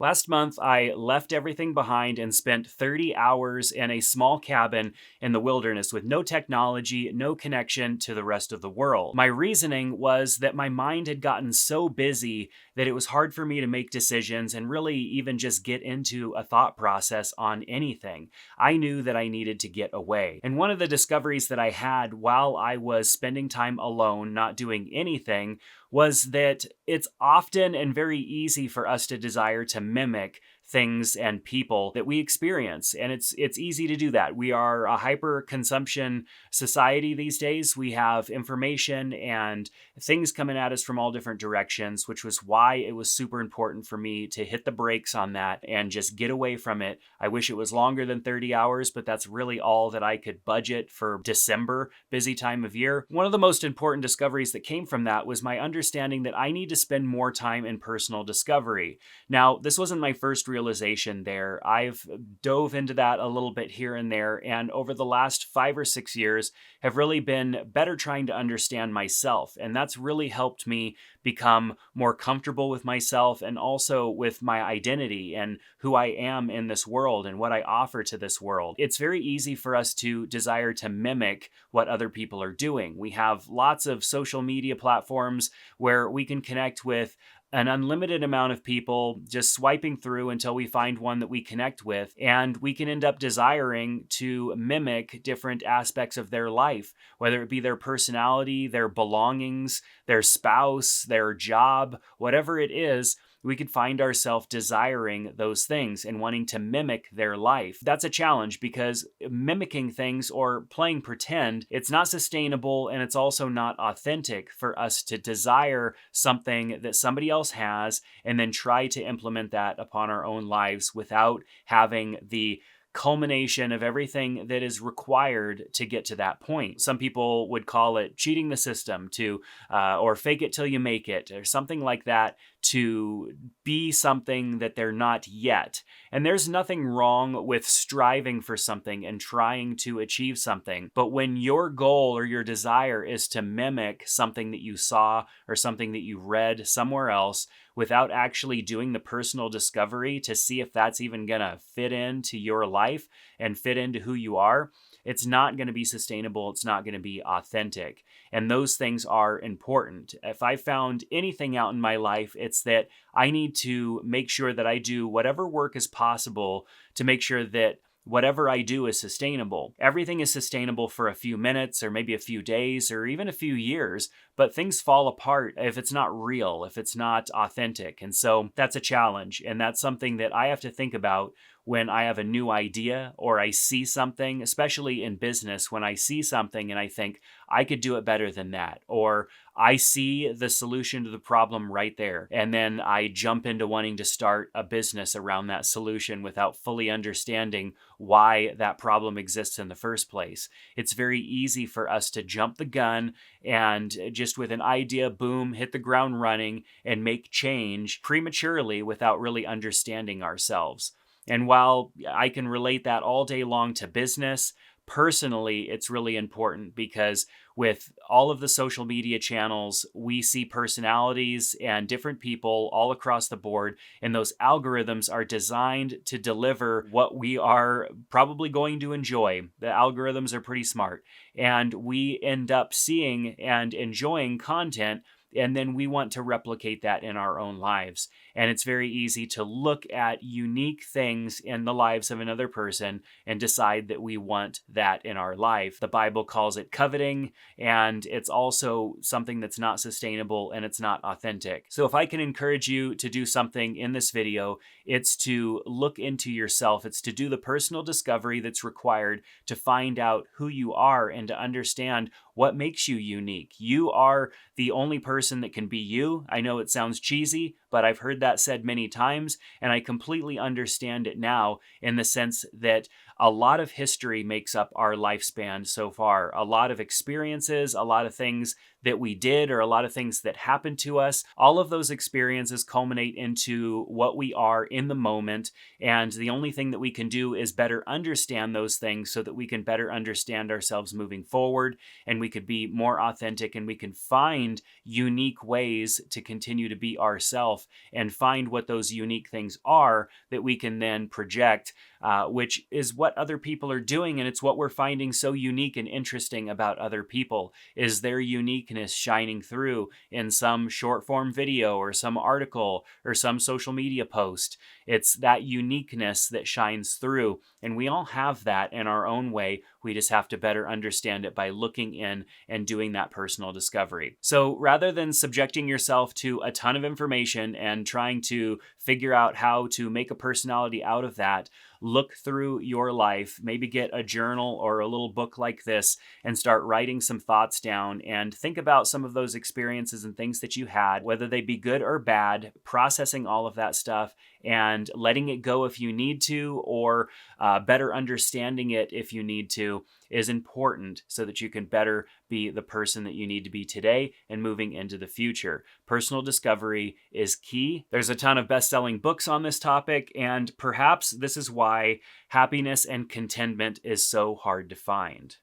Last month, I left everything behind and spent 30 hours in a small cabin in the wilderness with no technology, no connection to the rest of the world. My reasoning was that my mind had gotten so busy that it was hard for me to make decisions and really even just get into a thought process on anything. I knew that I needed to get away. And one of the discoveries that I had while I was spending time alone, not doing anything, was that it's often and very easy for us to desire to mimic things and people that we experience, and it's easy to do that. We are a hyper consumption society these days. We have information and things coming at us from all different directions, which was why it was super important for me to hit the brakes on that and just get away from it. I wish it was longer than 30 hours, but that's really all that I could budget for December, busy time of year. One of the most important discoveries that came from that was my understanding that I need to spend more time in personal discovery. Now, this wasn't my first realization there. I've dove into that a little bit here and there, and over the last 5 or 6 years have really been better trying to understand myself. And that's really helped me become more comfortable with myself and also with my identity and who I am in this world and what I offer to this world. It's very easy for us to desire to mimic what other people are doing. We have lots of social media platforms where we can connect with an unlimited amount of people, just swiping through until we find one that we connect with. And we can end up desiring to mimic different aspects of their life, whether it be their personality, their belongings, their spouse, their job, whatever it is. We could find ourselves desiring those things and wanting to mimic their life. That's a challenge because mimicking things or playing pretend, it's not sustainable and it's also not authentic for us to desire something that somebody else has and then try to implement that upon our own lives without having the culmination of everything that is required to get to that point. Some people would call it cheating the system or fake it till you make it, or something like that, to be something that they're not yet. And there's nothing wrong with striving for something and trying to achieve something. But when your goal or your desire is to mimic something that you saw or something that you read somewhere else without actually doing the personal discovery to see if that's even going to fit into your life and fit into who you are, it's not going to be sustainable. It's not going to be authentic. And those things are important. If I found anything out in my life, it's that I need to make sure that I do whatever work is possible to make sure that whatever I do is sustainable. Everything is sustainable for a few minutes or maybe a few days or even a few years, but things fall apart if it's not real, if it's not authentic. And so that's a challenge. And that's something that I have to think about when I have a new idea or I see something, especially in business, when I see something and I think I could do it better than that, or I see the solution to the problem right there. And then I jump into wanting to start a business around that solution without fully understanding why that problem exists in the first place. It's very easy for us to jump the gun and just with an idea, boom, hit the ground running and make change prematurely without really understanding ourselves. And while I can relate that all day long to business, personally, it's really important because with all of the social media channels, we see personalities and different people all across the board, and those algorithms are designed to deliver what we are probably going to enjoy. The algorithms are pretty smart, and we end up seeing and enjoying content, and then we want to replicate that in our own lives. And it's very easy to look at unique things in the lives of another person and decide that we want that in our life. The Bible calls it coveting, and it's also something that's not sustainable and it's not authentic. So if I can encourage you to do something in this video, it's to look into yourself. It's to do the personal discovery that's required to find out who you are and to understand what makes you unique. You are the only person that can be you. I know it sounds cheesy, but I've heard that said many times, and I completely understand it now in the sense that a lot of history makes up our lifespan so far. A lot of experiences, a lot of things that we did, or a lot of things that happened to us. All of those experiences culminate into what we are in the moment. And the only thing that we can do is better understand those things so that we can better understand ourselves moving forward, and we could be more authentic, and we can find unique ways to continue to be ourselves yourself and find what those unique things are that we can then project, which is what other people are doing. And it's what we're finding so unique and interesting about other people, is their uniqueness shining through in some short form video or some article or some social media post. It's that uniqueness that shines through. And we all have that in our own way. We just have to better understand it by looking in and doing that personal discovery. So rather than subjecting yourself to a ton of information and trying to figure out how to make a personality out of that, look through your life, maybe get a journal or a little book like this and start writing some thoughts down and think about some of those experiences and things that you had, whether they be good or bad, processing all of that stuff and letting it go if you need to, or better understanding it if you need to, is important so that you can better be the person that you need to be today and moving into the future. Personal discovery is key. There's a ton of best-selling books on this topic, and perhaps this is why happiness and contentment is so hard to find.